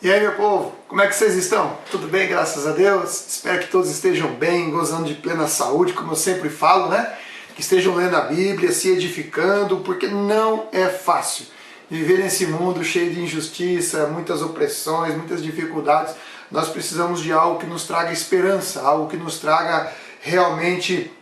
E aí, meu povo, como é que vocês estão? Tudo bem, graças a Deus? Espero que todos estejam bem, gozando de plena saúde, como eu sempre falo, né? Que estejam lendo a Bíblia, se edificando, porque não é fácil viver nesse mundo cheio de injustiça, muitas opressões, muitas dificuldades. Nós precisamos de algo que nos traga esperança, algo que nos traga realmente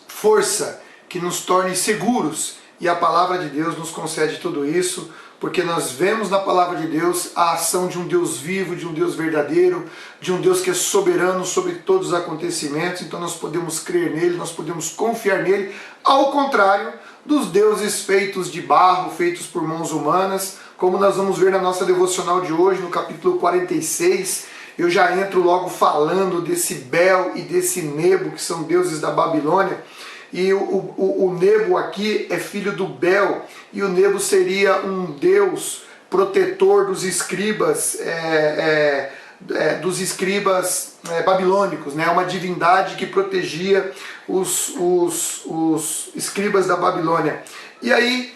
força, que nos torne seguros. E a palavra de Deus nos concede tudo isso, porque nós vemos na palavra de Deus a ação de um Deus vivo, de um Deus verdadeiro, de um Deus que é soberano sobre todos os acontecimentos. Então nós podemos crer nele, nós podemos confiar nele, ao contrário dos deuses feitos de barro, feitos por mãos humanas, como nós vamos ver na nossa devocional de hoje, no capítulo 46. Eu já entro logo falando desse Bel e desse Nebo, que são deuses da Babilônia. E o Nebo aqui é filho do Bel, e o Nebo seria um deus protetor dos escribas, babilônicos, né? Uma divindade que protegia os escribas da Babilônia. E aí,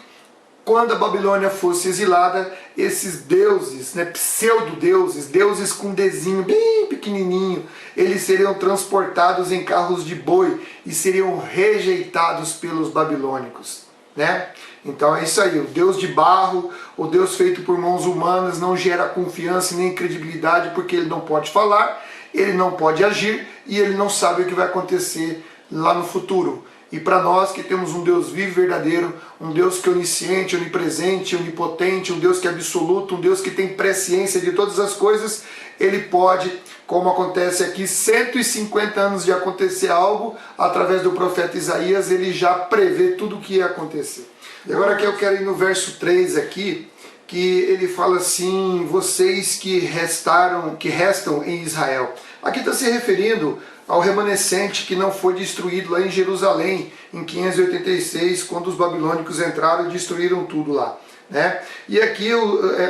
quando a Babilônia fosse exilada, esses deuses, né, pseudo-deuses, deuses com desenho bem pequenininho, eles seriam transportados em carros de boi e seriam rejeitados pelos babilônicos, né? Então é isso aí, o Deus de barro, o Deus feito por mãos humanas não gera confiança nem credibilidade, porque ele não pode falar, ele não pode agir e ele não sabe o que vai acontecer lá no futuro. E para nós que temos um Deus vivo e verdadeiro, um Deus que é onisciente, onipresente, onipotente, um Deus que é absoluto, um Deus que tem presciência de todas as coisas, ele pode, como acontece aqui, 150 anos de acontecer algo, através do profeta Isaías, ele já prevê tudo o que ia acontecer. E agora que eu quero ir no verso 3 aqui, que ele fala assim, vocês que restam em Israel. Aqui está se referindo ao remanescente que não foi destruído lá em Jerusalém, em 586, quando os babilônicos entraram e destruíram tudo lá, né? E aqui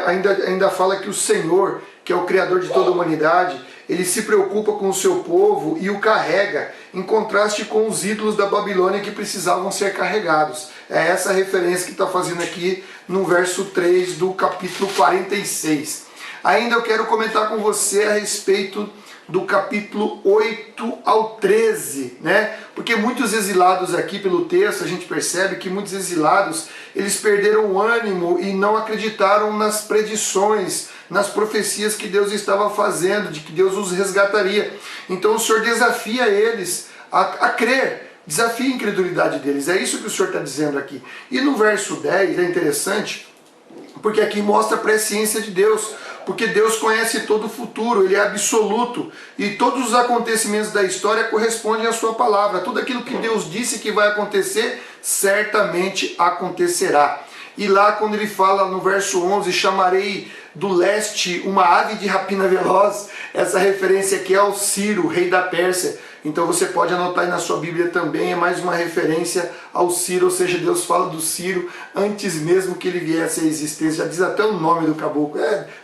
ainda fala que o Senhor, que é o Criador de toda a humanidade, ele se preocupa com o seu povo e o carrega, em contraste com os ídolos da Babilônia que precisavam ser carregados. É essa a referência que está fazendo aqui no verso 3 do capítulo 46. Ainda eu quero comentar com você a respeito do capítulo 8 ao 13, né? Porque muitos exilados aqui pelo texto, a gente percebe que muitos exilados, eles perderam o ânimo e não acreditaram nas predições, nas profecias que Deus estava fazendo, de que Deus os resgataria. Então o Senhor desafia eles a crer, desafia a incredulidade deles. É isso que o Senhor está dizendo aqui. E no verso 10 é interessante, porque aqui mostra a presciência de Deus, porque Deus conhece todo o futuro, ele é absoluto, e todos os acontecimentos da história correspondem à sua palavra. Tudo aquilo que Deus disse que vai acontecer, certamente acontecerá. E lá quando ele fala no verso 11, chamarei do leste uma ave de rapina veloz, essa referência aqui é ao Ciro, rei da Pérsia. Então você pode anotar aí na sua Bíblia também, é mais uma referência ao Ciro, ou seja, Deus fala do Ciro antes mesmo que ele viesse à existência, já diz até o nome do caboclo.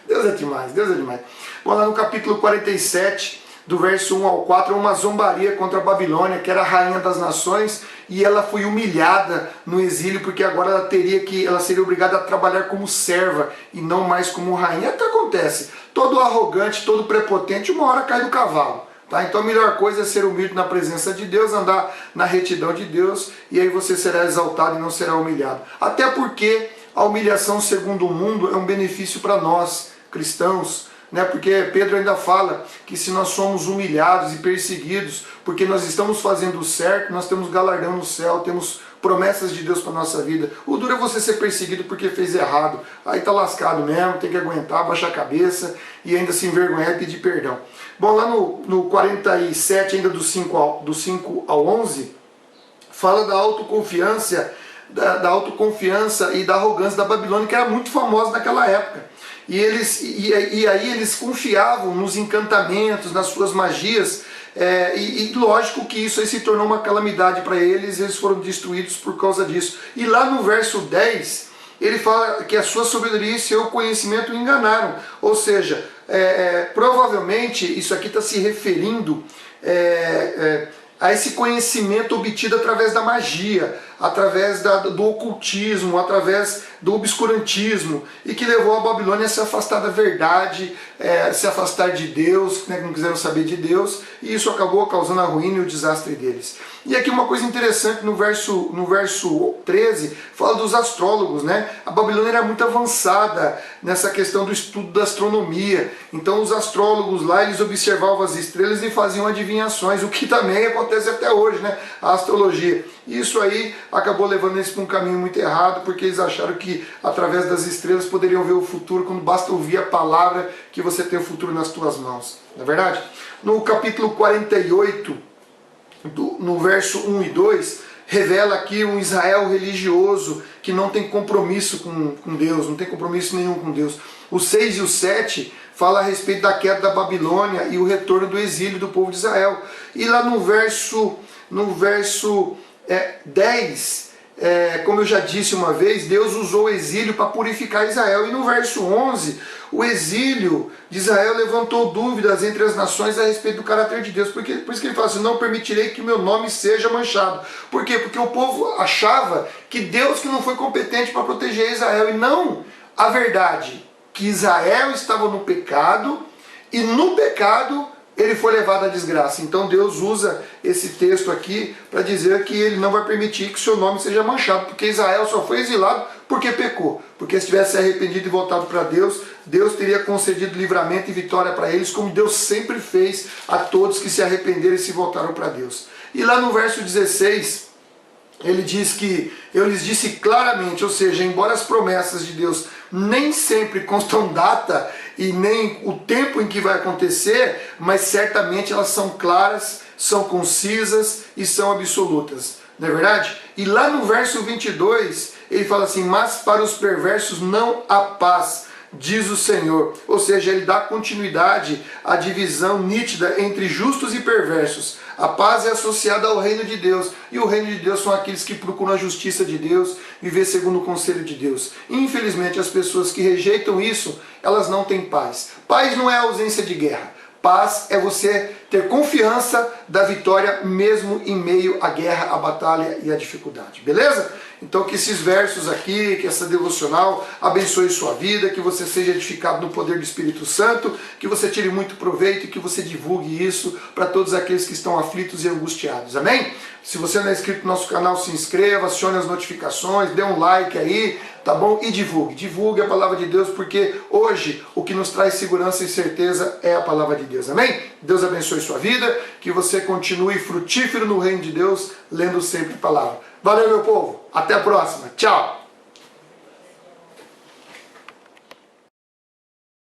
Deus é demais, Deus é demais. Bom, lá no capítulo 47, do verso 1 ao 4, é uma zombaria contra a Babilônia, que era a rainha das nações, e ela foi humilhada no exílio, porque agora ela seria obrigada a trabalhar como serva, e não mais como rainha. É o que acontece, todo arrogante, todo prepotente, uma hora cai do cavalo. Tá? Então a melhor coisa é ser humilde na presença de Deus, andar na retidão de Deus, e aí você será exaltado e não será humilhado. Até porque a humilhação segundo o mundo é um benefício para nós, cristãos, né? Porque Pedro ainda fala que se nós somos humilhados e perseguidos, porque nós estamos fazendo o certo, nós temos galardão no céu, temos promessas de Deus para a nossa vida. O duro é você ser perseguido porque fez errado. Aí tá lascado mesmo, tem que aguentar, baixar a cabeça e ainda se envergonhar e pedir perdão. Bom, lá no 47, ainda do 5 ao 11, fala da autoconfiança, da autoconfiança e da arrogância da Babilônia, que era muito famosa naquela época. E aí eles confiavam nos encantamentos, nas suas magias, e lógico que isso aí se tornou uma calamidade para eles, eles foram destruídos por causa disso. E lá no verso 10, ele fala que a sua sabedoria e seu conhecimento o enganaram. Ou seja, provavelmente isso aqui está se referindo a esse conhecimento obtido através da magia, através do ocultismo, através do obscurantismo, e que levou a Babilônia a se afastar da verdade, se afastar de Deus, né, que não quiseram saber de Deus, e isso acabou causando a ruína e o desastre deles. E aqui uma coisa interessante, no verso 13, fala dos astrólogos, né? A Babilônia era muito avançada nessa questão do estudo da astronomia, então os astrólogos lá, eles observavam as estrelas e faziam adivinhações, o que também acontece até hoje, né? A astrologia. Isso aí acabou levando eles para um caminho muito errado, porque eles acharam que através das estrelas poderiam ver o futuro, quando basta ouvir a palavra que você tem o futuro nas tuas mãos. Não é verdade? No capítulo 48, no verso 1 e 2, revela aqui um Israel religioso que não tem compromisso com Deus, não tem compromisso nenhum com Deus. O 6 e o 7 fala a respeito da queda da Babilônia e o retorno do exílio do povo de Israel. E lá no verso 10, como eu já disse uma vez, Deus usou o exílio para purificar Israel. E no verso 11, o exílio de Israel levantou dúvidas entre as nações a respeito do caráter de Deus. Por isso que ele fala assim, não permitirei que o meu nome seja manchado. Por quê? Porque o povo achava que Deus que não foi competente para proteger Israel, e não a verdade, que Israel estava no pecado, e no pecado ele foi levado à desgraça. Então Deus usa esse texto aqui para dizer que ele não vai permitir que o seu nome seja manchado, porque Israel só foi exilado porque pecou. Porque se tivesse se arrependido e voltado para Deus, Deus teria concedido livramento e vitória para eles, como Deus sempre fez a todos que se arrependeram e se voltaram para Deus. E lá no verso 16, ele diz que eu lhes disse claramente, ou seja, embora as promessas de Deus nem sempre constam data e nem o tempo em que vai acontecer, mas certamente elas são claras, são concisas e são absolutas. Não é verdade? E lá no verso 22, ele fala assim, mas para os perversos não há paz, diz o Senhor. Ou seja, ele dá continuidade à divisão nítida entre justos e perversos. A paz é associada ao reino de Deus, e o reino de Deus são aqueles que procuram a justiça de Deus, viver segundo o conselho de Deus. Infelizmente, as pessoas que rejeitam isso, elas não têm paz. Paz não é a ausência de guerra. Paz é você ter confiança da vitória mesmo em meio à guerra, à batalha e à dificuldade. Beleza? Então que esses versos aqui, que essa devocional abençoe sua vida, que você seja edificado no poder do Espírito Santo, que você tire muito proveito e que você divulgue isso para todos aqueles que estão aflitos e angustiados. Amém? Se você não é inscrito no nosso canal, se inscreva, acione as notificações, dê um like aí, tá bom? E divulgue. Divulgue a palavra de Deus, porque hoje o que nos traz segurança e certeza é a palavra de Deus. Amém? Deus abençoe sua vida, que você continue frutífero no reino de Deus, lendo sempre a palavra. Valeu, meu povo. Até a próxima. Tchau.